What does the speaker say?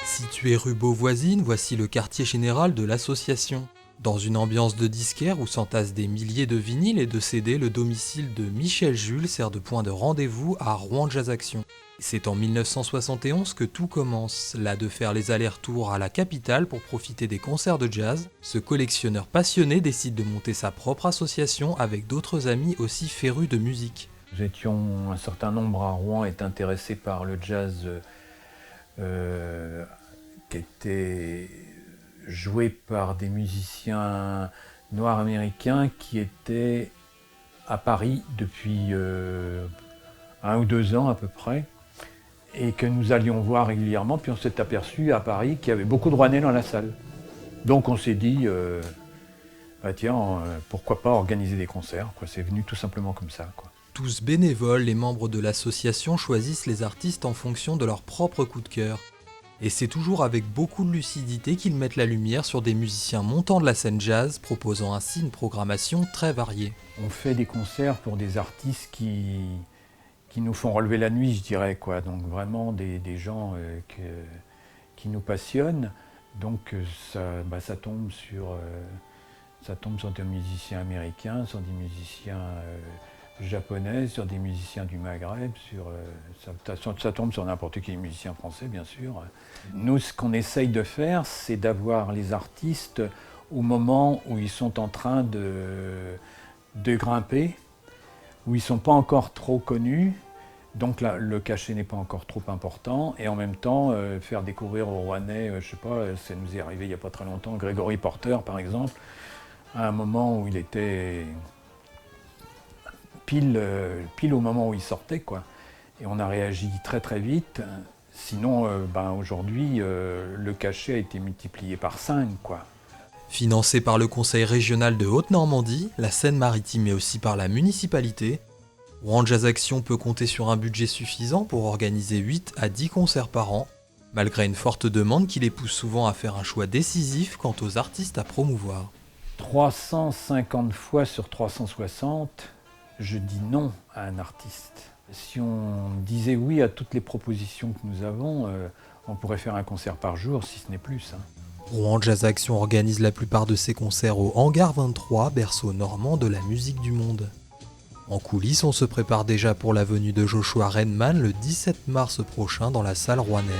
Situé rue Beauvoisine, voici le quartier général de l'association. Dans une ambiance de disquaire où s'entassent des milliers de vinyles et de CD, le domicile de Michel Jules sert de point de rendez-vous à Rouen Jazz Action. C'est en 1971 que tout commence, là de faire les allers-retours à la capitale pour profiter des concerts de jazz. Ce collectionneur passionné décide de monter sa propre association avec d'autres amis aussi férus de musique. Nous étions un certain nombre à Rouen à être intéressés par le jazz qui était joué par des musiciens noirs américains qui étaient à Paris depuis 1 ou 2 ans à peu près, et que nous allions voir régulièrement. Puis on s'est aperçu à Paris qu'il y avait beaucoup de Rouennais dans la salle. Donc on s'est dit, pourquoi pas organiser des concerts, quoi. C'est venu tout simplement comme ça, quoi. Tous bénévoles, les membres de l'association choisissent les artistes en fonction de leur propre coup de cœur. Et c'est toujours avec beaucoup de lucidité qu'ils mettent la lumière sur des musiciens montants de la scène jazz, proposant ainsi une programmation très variée. On fait des concerts pour des artistes qui nous font relever la nuit, je dirais, quoi. Donc vraiment des gens qui nous passionnent. Donc ça tombe sur des musiciens américains, sur des musiciens japonais, sur des musiciens du Maghreb, ça tombe sur n'importe quel musicien français, bien sûr. Nous, ce qu'on essaye de faire, c'est d'avoir les artistes au moment où ils sont en train de grimper, où ils ne sont pas encore trop connus, donc là, le cachet n'est pas encore trop important, et en même temps, faire découvrir aux Rouennais, je sais pas, ça nous est arrivé il n'y a pas très longtemps, Gregory Porter, par exemple, à un moment où il était pile au moment où il sortait, quoi. Et on a réagi très très vite. Sinon, aujourd'hui, le cachet a été multiplié par 5, quoi. Financé par le Conseil régional de Haute-Normandie, la Seine-Maritime mais aussi par la municipalité, Rouen Jazz Action peut compter sur un budget suffisant pour organiser 8 à 10 concerts par an, malgré une forte demande qui les pousse souvent à faire un choix décisif quant aux artistes à promouvoir. 350 fois sur 360, je dis non à un artiste. Si on disait oui à toutes les propositions que nous avons, on pourrait faire un concert par jour, si ce n'est plus. Rouen Jazz Action organise la plupart de ses concerts au Hangar 23, berceau normand de la musique du monde. En coulisses, on se prépare déjà pour la venue de Joshua Redman le 17 mars prochain dans la salle rouennaise.